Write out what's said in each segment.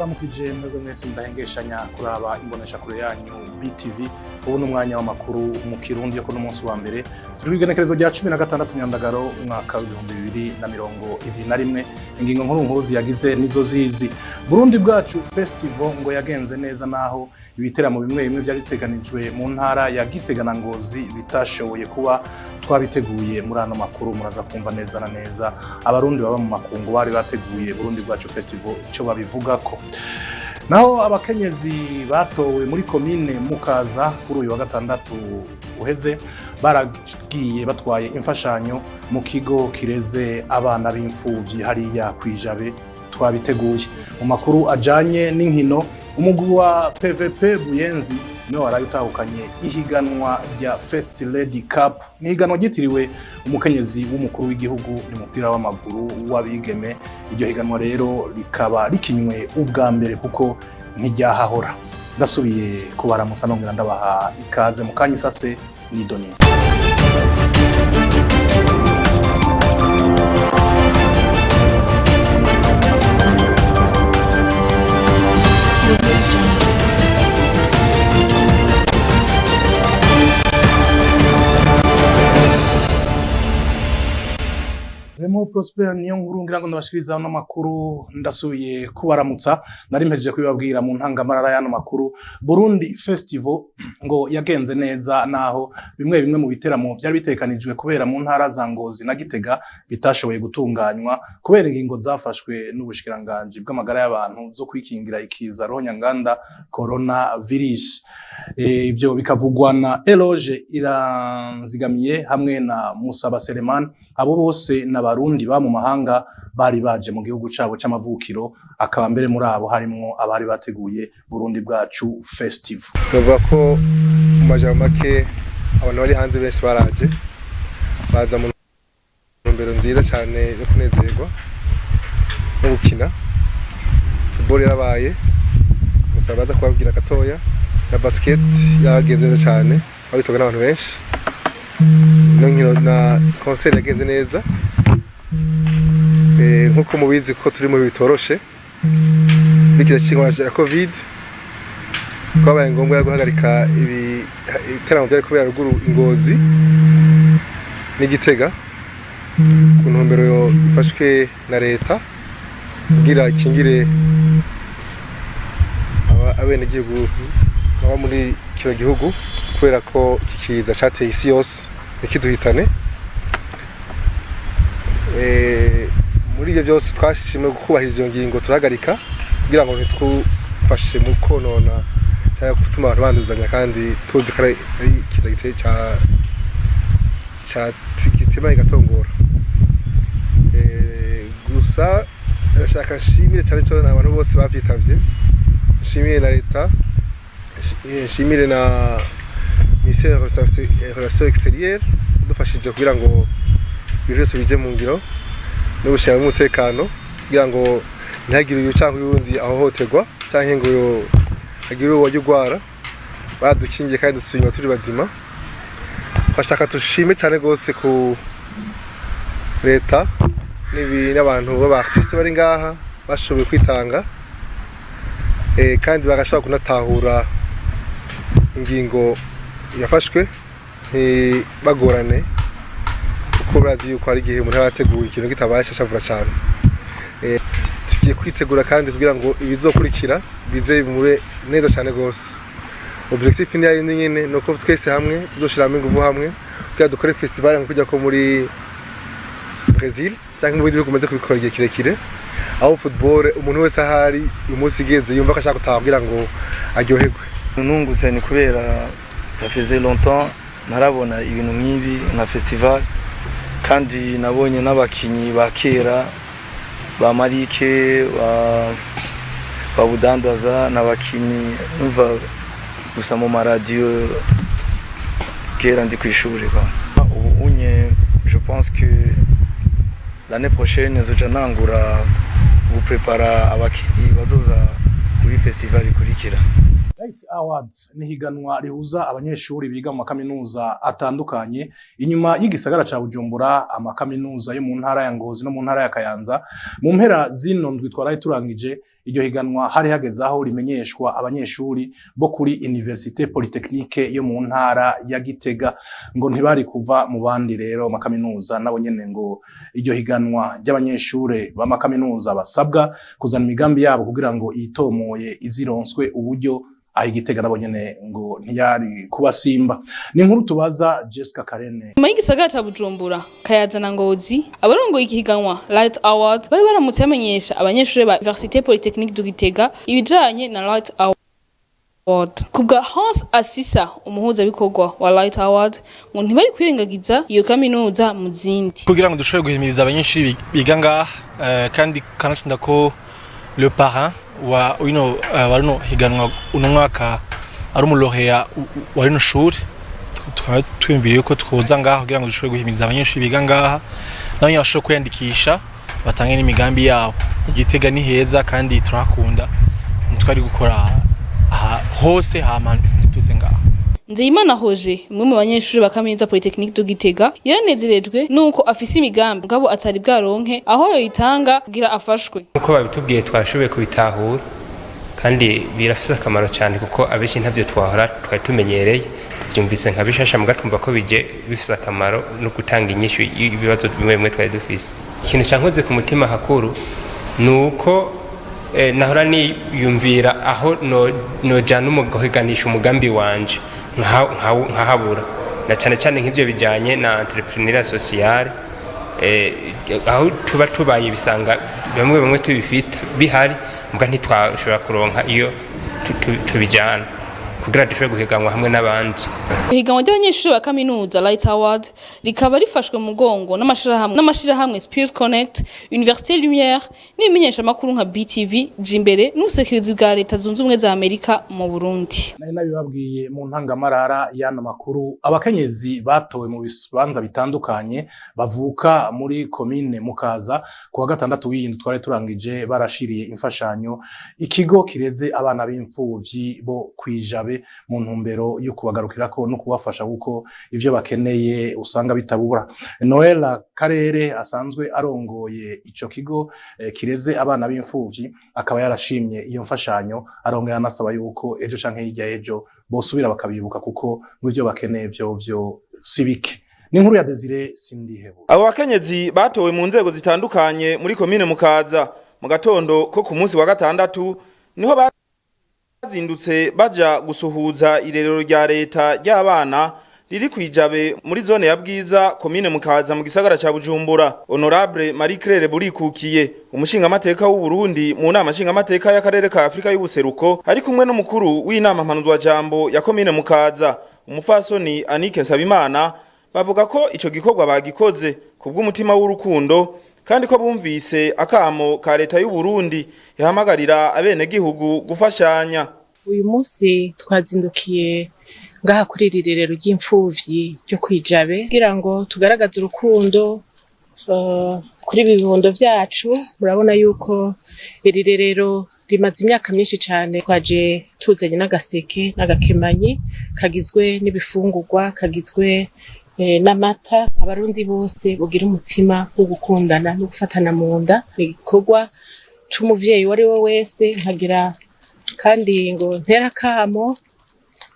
ndabaramukije mwebwe mwese mudahengeshanya kuraba imbonesha kure yanyu BTV. Ubu n'umwanya w'amakuru mu Kirundi yo kuno munsi wa mbere turi kwigenekerezo rya 16 Nyandagaro umwaka wa 2021. Ingingo nkuru ziyagize nizo zizi. Burundi bwacu festival ngo yagenze neza, naho ibiteramo bimwe byari biteganijwe mu ntara ya Gitega na Ngozi bitashoboye kuba twabiteguye. Muri ano makuru muraza kumva neza na neza abarundi baba mu makungu bari bateguye Burundi bwacu festival ico babivugako. Naho abakenyezi batowe muri komine Mukaza kuri uyu wa gatandatu uheze baragiye batwaye imfashanyo mu kigo kireze abana b'imfuvyi hariya kwijabe twabiteguye. Mu makuru ajanye n'inkino, umugwi wa PVP Buyenzi niwe warayutahukanye ihiganwa rya First Lady Cup, ni higanwa ryitiriwe umukenyezi w'umukuru w'igihugu n'umupira w'amaguru w'abigeme. Iryo higanwa rero rikaba rikinywe ubwa mbere kuko ntiryahahora. Ndasubiye kubaramusa nongera ndabaha ikaze mu kanya isase n'idoni. Remo Prosper niyo nkuru ngira ngo ndabashikiriza no makuru. Ndasubiye kubaramutsa, nari mpejeje kubibabwira mu ntangamarara y'ano makuru. Burundi Festival ngo yagenze neza, naho bimwe mu biteramo byari bitekanijwe kubera mu ntara za Ngozi na Gitega bitashoboye gutunganywa kubera ingingo zafashwe n'ubushikiranganje bw'amagara y'abantu zo kwikingira ikiza rohonyanganda coronavirus. Ivyo bikavugwa na Eloge Iranzigamiye hamwe na Musaba Seleman. Abo bose n'abarundi ba mu mahanga bari baje mu gihugu cabo c'amavukiro, akaba mbere muri abo harimo abari bateguye Burundi bwacu festival. Bavuga ko mu majambo make abantu bari hanze benshi baraje baza mu ntumbero nziza cyane yo kunezerwa no gukina football. Yarabaye Musaba aza kubabwira gatoya na basket yagenze neza cyane, abitoga n'abantu benshi. Nkino na concert yagenze neza, nkuko mubizi ko turi mu bitoroshe bikiza cyingwa ya covid, kwabaye ngombwa yo guhagarika ibiteramo byari kubera ruguru Ingozi n'Igitega ku ntumbero yo ifashwe na leta kugira ikingire abene gihugu baba muri kino gihugu, kubera ko kikiza cateye isi yose ikiduhitane. Muri ibyo byose twashimye gukubahiriza iyo ngingo turahagarika kugira ngo ntitwufashe mu konona cyangwa gutuma abantu banduzanya, kandi tuzi ko ari kiza giteye ca gitema igatongora. Gusa ndashaka nshimire cyane cyane abantu bose bavyitavye, nshimire na leta, nshimire na Ministère des Relations Extérieures dufashije kugira ngo birese bije mu ngiro no gushaka umutekano, kugira ngo ntihagire uyu cyangwa uyundi ahohoterwa cyangwa ngo agire uwo gwara. Badukingiye kandi dusubira turi bazima. Bashaka tushime cyane gose ku leta n'abantu b'aba artiste bari ngaha bashoboye kwitanga, kandi bagashaka kunatahura ingingo yafashwe bagorane, kuko barazi yuko ari igihe umuntu yateguye ikintu kitabasha shavura cyane. Tugiye kwitegura kandi kugira ngo ibizokurikira bize mube neza cyane gose. Objectif ni yayo nyine no ko twese hamwe tuzoshiramo ingufu hamwe kugira dukore festival nkujya ko muri Brazil cyangwa mu bindi bihugu maze kubikora igihe kirekire, aho football umuntu wese ahari umunsi igeze yumva ko ashaka gutaha kugira ngo aryoherwe. Nungutse ni kubera ça faisait longtemps narabona ibintu nk'ibi nka festival, kandi nabonye n'abakinyi bakera ba Marike ba Budandaza n'abakinyi numva gusa mu radio kera ndi kwishuri kwa. Ubu unye je pense que l'année prochaine zoja nangura vous préparer abakinyi bazoza kuri festival ikurikira. Awards ni higanwa rihuza abanyeshuri biga mu makaminuza atandukanye inyuma y'igisagara ca Bujumbura, amakaminuza yo mu ntara ya Ngozi no mu ntara ya Kayanza. Mu mpera zino ndwi twaraye turangije iryo higanwa, hari hageze aho rimenyeshwa abanyeshuri bo kuri Université Polytechnique yo mu ntara ya Gitega ngo ntibari kuva mu bandi. Rero makaminuza nabo nyene ngo iryo higanwa ry'abanyeshuri b'amakaminuza basabwa kuzana imigambi yabo kugira ngo itomoye izironswe uburyo, aho Igitega nabo nyene ngo ntiyari kubasimba. Ni inkuru tubaza Jessica Karene. Nyuma y'igisagara ca Bujumbura, Kayanza na Ngozi, abarongoye ihiganwa Light Award bari baramutse bamenyesha abanyeshuri ba Université Polytechnique du Gitega ibijanye na Light Award. Kubwa Hans Asisa, umuhuza bikorwa wa Light Award, ngo ntibari kwirengagiza iyo kaminuza mu zindi kugira ngo dushobore guhimiriza abanyeshuri biga ngaha, kandi kanatsinda ko le parrain wa warino higanwa uno mwaka ari umuloheya wa rino shuri. Tukaba twiyumviriye ko twoza ngaha kugira ngo dushobore guhimiriza abanyeshuri biga ngaha nabo nyine bashobore kwiyandikisha batange n'imigambi yabo. Igitega ni heza kandi turahakunda, ntitwari gukora aha hose hama ntituze ngaha. Nzeyimana Hoje, umwe mu banyeshuri ba Kaminuza Polytechnique du Gitega, yaranezerejwe nuko afise imigambi ngabo atari bwaronke aho yoyitanga kugira afashwe. Uko babitubwiye twashoboye kubitahura kandi birafise akamaro cyane, kuko abenshi ntabyo twahora twari tumenyereye, byumvise nka bishasha mugatumva ko bije bifise akamaro no gutanga inyishu ibibazo bimwe twari dufise. Ikintu cyankoze ku mutima hakuru nuko nahora niyumvira aho nojana umuhiganisha umugambi wanje nkahabura, na cyane cyane nk'ivyo bijanye na entrepreneuriat social, aho tuba tubaye bisanga bamwe tubifita bihari muga ntitwashobora kuronka iyo tubijana kugira dushobore guhiganwa hamwe n'abandi. Ihiganwa ry'abanyeshuri ba Kaminuza Light Award rikaba rifashwe mu mugongo n'amashirahamwe Spirit Connect, Université Lumière n'imenyesha makuru nka BTV, Jimbere n'ubusekizi bwa Leta Zunze Ubumwe za Amerika mu Burundi. Nari nabibabwiye mu ntangamarara y'ano makuru, abakenyezi batowe mu bibanza bitandukanye bavuka muri komine Mukaza ku wa gatandatu w'iyindi twari turangije barashiriye imfashanyo ikigo kireze abana b'imfuvyi bo kwijabe mu ntumbero yo kubagarukirako no kubafasha kuko ivyo bakeneye usanga bitabura. Noela Karere asanzwe arongoye ico kigo kireze abana b'imfuvyi akaba yarashimye iyo mfashanyo, arongera anasaba yuko ejo canke hirya ejo bosubira bakabibuka kuko n'ivyo bakeneye vyo sibike. Ni inkuru ya Desire Sindihebo. Abo bakenyezi batowe mu nzego zitandukanye muri komine Mukaza mu gatondo ko ku munsi wa gatandatu niho bazindutse baja gusuhuza irerero rya leta ry'abana riri kwijabe muri zone ya Bwiza komine Mukaza mu gisagara ca Bujumbura. Honorable Marie Claire Burikukiye, umushinga amateka w'u Burundi mu nama nshinga amateka y'akarere ka Afrika y'ubuseruko, ari kumwe n'umukuru w'inama mpanuzwa jambo ya komine Mukaza umupfasoni Anike Nsabimana, bavuga ko ico gikorwa bagikoze kubw'umutima w'urukundo kandi ko bumvise akamo ka leta y'u Burundi ihamagarira abene gihugu gufashanya. Uyu munsi twazindukiye ngaha kuri irerero ry'imfuvyi ryo kwijabe kugira ngo tugaragaze urukundo kuri ibibondo vyacu. Murabona yuko irerero rimaze imyaka myinshi cyane, twaje tuzanye n'agaseke n'agakemanyi kagizwe n'ibifungurwa, kagizwe n'amata. Abarundi bose bugira umutima wo gukundana no gufatana mu nda, igikorwa c'umuvyeyi wari we wese. Nkagira kandi ngo ntera kamo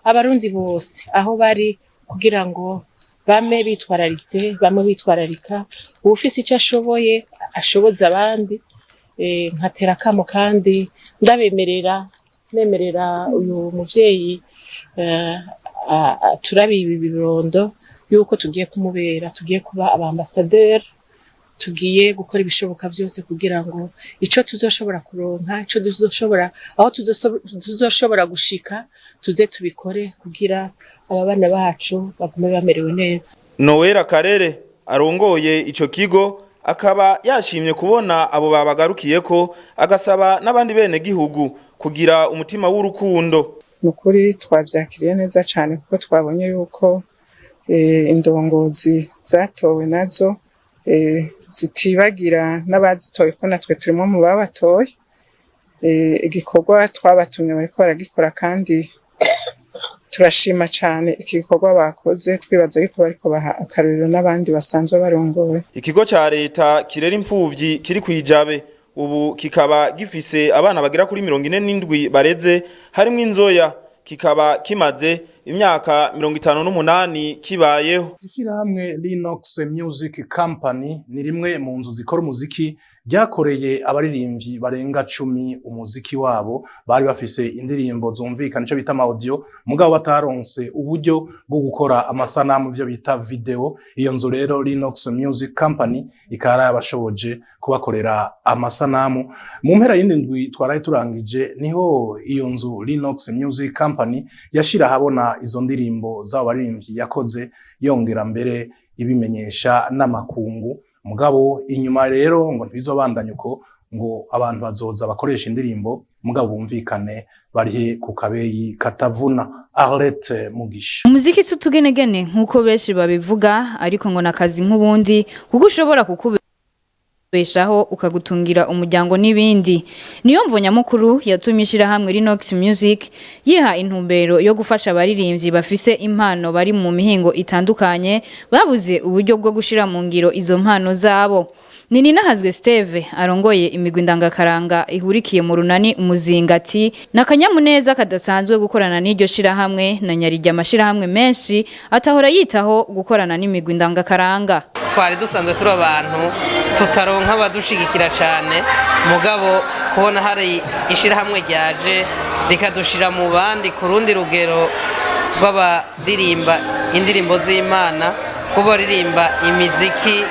abarundi bose aho bari kugira ngo bame bitwararitse, bamwe bitwararika ufise icyo ashoboye ashoboza abandi. Nkatera kamo kandi nemerera uyu muvyeyi turabi ibi bibondo yuko tugiye kumubera, tugiye kuba abambasaderi, tugiye gukora ibishoboka byose kugira ngo ico tuzoshobora kuronka, ico tuzoshobora aho tuzoshobora gushika tuze tubikore kugira aba bana bacu bagume bamerewe neza. Noela Karere arongoye ico kigo akaba yashimye kubona abo babagarukiyeko, agasaba n'abandi bene gihugu kugira umutima w'urukundo. Nukuri twavyakiriye neza cyane kuko twabonye yuko indongozi zatowe nazo zitibagira n'abazitoye ko natwe turimo mu babatoye. Igikorwa twabatumye bariko baragikora kandi turashima cyane igikorwa bakoze twibaza yuko bariko baha akaruriro n'abandi basanzwe barongoye. Ikigo ca leta kirera imfuvyi kiri kwijabe ubu kikaba gifise abana bagera kuri 47 bareze harimo inzoya kikaba kimaze imyaka 58 kibayeho. Ishyirahamwe Linux Music Company ni rimwe mu nzu zikora umuziki ryakoreye abaririmbyi barenga 10 umuziki wabo bari bafise indirimbo zumvikana ico bita audio mugabo bataronse uburyo bwo gukora amasanamu ivyo bita video. Iyo nzu rero Linux Music Company ikara yabashoboje kubakorera amasanamu. Mu mpera y'indwi twaraye turangije niho iyo nzu Linux Music Company yashira habona izo ndirimbo z'abo baririmbyi yakoze yongera mbere ibimenyesha n'amakungu. Mugabo inyuma rero ngo ntibizobandanye uko ngo abantu bazoza bakoresha indirimbo mugabo bumvikane bari ku kabeyi katavuna. Arlette Mugisha. Umuziki si utugenegene nkuko benshi babivuga ariko ngo nakazi nk'ubundi kuko ushobora beshaho ukagutungira umuryango n'ibindi. Niyo mvo nyamukuru yatumye ishirahamwe Linux Music yiha intumbero yo gufasha abaririmbyi bafise impano bari mu mihingo itandukanye babuze uburyo bwo gushira mu ngiro izo mpano zabo. Nini nahazwe Steve arongoye imigwi ndangakaranga ihurikiye mu runani umuzingati nakanyamuneza kadasanzwe gukorana n'iryo shirahamwe na nyarijya amashirahamwe menshi atahora yitaho gukorana n'imigwi ndangakaranga. Twari dusanzwe turi abantu tutaronka badushigikira cyane mugabo kubona hari ishirahamwe ryaje rikadushira mu bandi ku rundi rugero rw'abaririmba indirimbo z'Imana kubo ririmba imiziki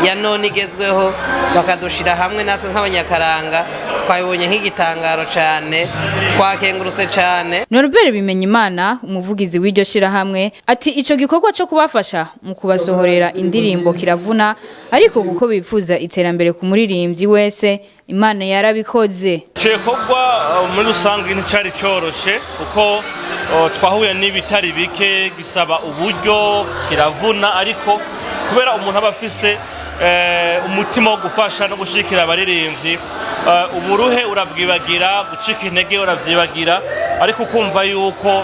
ya none igezweho bakadushira hamwe natwe nk'abanyakaranga twabonye nk'igitangaro cyane twakengurutse cyane. Norbert Bimenyimana umuvugizi w'iryo shirahamwe ati ico gikorwa cyo kubafasha mu kubasohorera indirimbo kiravuna ariko kuko bifuza iterambere ku muririmbyi wese Imana yarabikoze. Cekogwa muri rusange nticari cyoroshe kuko twahuye n'ibitari bike gisaba uburyo kiravuna ariko kubera umuntu abafise umutima wo gufasha no gushikira abaririmbyi uburuhe urabwibagira gucika intege uravyibagira ariko kumva yuko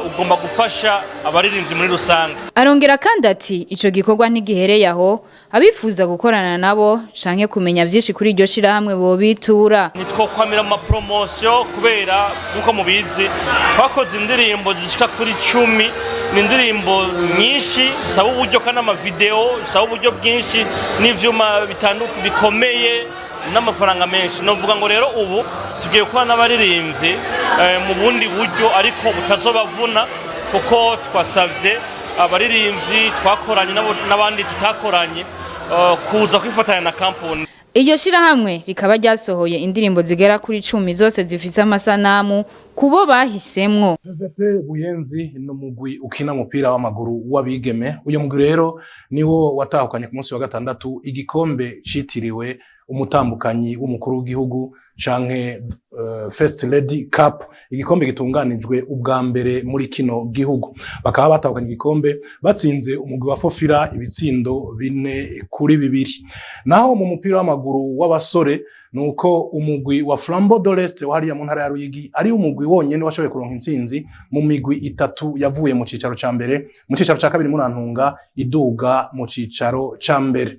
ugomba gufasha abaririmbyi muri rusange. Arongera kandi ati ico gikorwa ntigihereye aho abifuza gukorana nabo canke kumenya vyinshi kuri iryo shirahamwe bo bitura. Nitwo kwamira mu promotion kubera nkuko mubizi twakoze indirimbo zishika kuri 10 n'indirimbo nyinshi saba uburyo kana ama video saba uburyo bwinshi n'ivyuma bitandukanye bikomeye n'amafaranga menshi. Novuga ngo rero ubu tugiye kuba n'abaririmbyi mu bundi buryo ariko butazobavuna kuko twasavye abaririmbyi twakoranye n'abandi tutakoranye kuza kwifatanya na company. Iryo shirahamwe rikaba ryasohoye indirimbo zigera kuri 10 zose zifite amasanamu kubo bahisemwo. PVP Buyenzi no mugwi ukina umupira w'amaguru w'abigeme. Uyo mugwi rero niwo watahukanye ku munsi wa gatandatu igikombe citiriwe umutambukanyi w'umukuru w'igihugu canke First Lady Cup, igikombe gitunganijwe ubwa mbere muri kino gihugu. Bakaba batahukanye igikombe batsinze umugwi wa Fofira ibitsindo 4-2. Naho mu mupira w'amaguru w'abasore nuko umugwi wa Flambeau de l'Est wahariya mu ntara ya Ruyigi ari umugwi wonyene washoboye kuronka intsinzi mu migwi 3 yavuye mu cicaro ca mbere, mu cicaro ca kabiri Murantunga iduga mu cicaro ca mbere.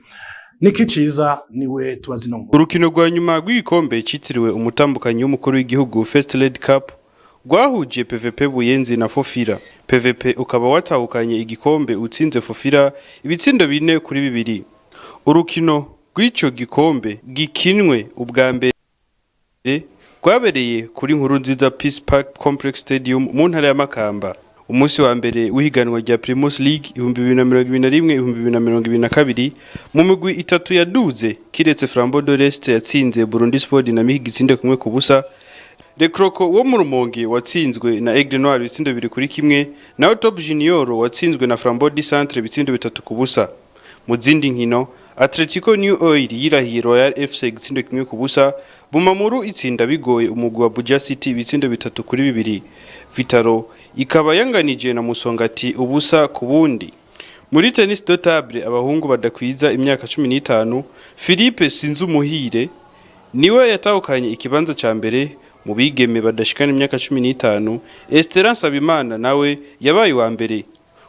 Niki ciza niwe tubazino. Urukino rwa nyuma rw'igikombe citiriwe umutambukanyi w'umukuru w'igihugu First Lady Cup rwahuje PVP Buyenzi na Fofira. PVP ukaba watahukanye igikombe utsinze Fofira ibitsindo 4-2. Urukino rw'ico gikombe gikinwe ubwa mbere rwabereye kuri Nkurunziza Peace Park Complex Stadium mu ntara ya Makamba. Umunsi wa mbere w'ihiganwa rya Primus League 2021-2022 mu migwi 3 yaduze kiretse Flambeau de l'Est yatsinze Burundi Sport Dynamique gitsinde kumwe ku busa. Le Croco wo mu Rumonge watsinzwe na Aigle Noir bitsindo 2-1 na Top Junior watsinzwe na Flambeau du Centre bitsindo 3 ku busa. Mu zindi nkino Atletico New Oil yirahiye Royal FC gitsindo 1 ku busa. Bumamuru itsinda bigoye umugwi wa Buja City bitsindo 3-2. Vitaro ikaba yanganije na Musongati ubusa ku bundi. Muri tennis de table abahungu badakwiza imyaka 15 Philippe Sinzumuhire niwe yatahukanye ikibanza ca mbere mu bigeme badashikana imyaka 15 Esperance Abimana nawe yabaye wa mbere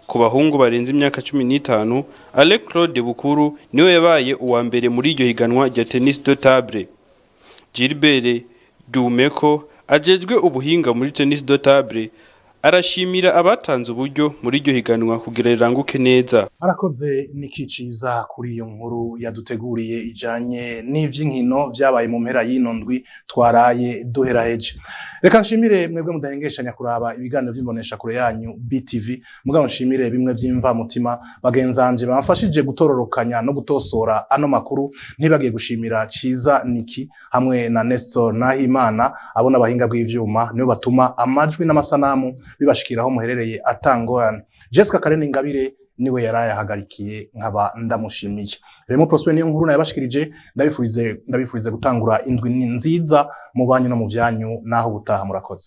ku bahungu barenze imyaka 15 Alec Claude Bukuru niwe yabaye uwa mbere muri iryo higanwa rya tennis de table. Gilbert Dumeko ajejwe ubuhinga muri tennis de table arashimira abatanze uburyo muri iryo higanwa kugira riranguke neza. Arakoze nikiciza kuri iyo nkuru yaduteguriye ijanye n'ivy'inkino vyabaye mu mpera y'inondwi twaraye duheraheje. Reka nshimire mwebwe mudahengeshanya kuraba ibiganiro vy'imbonesha kure yanyu BTV, mugabo nshimire bimwe vy'imva mutima bagenzanje bamfashije gutororokanya no gutosora ano makuru, ntibagiye gushimira Ciza Niki hamwe na Nestor Nahimana abona abahinga bw'ivyuma nibo batuma amajwi n'amasanamu bibashikiraho muherereye atangorana. Jessica Karene Ngabire niwe yarayahagarikiye nkaba ndamushimiye. Remo Prosper niyo nkuru nayabashikirije, ndabifurize gutangura indwi nziza mu banyu no mu vyanyu naho gutaha murakoze.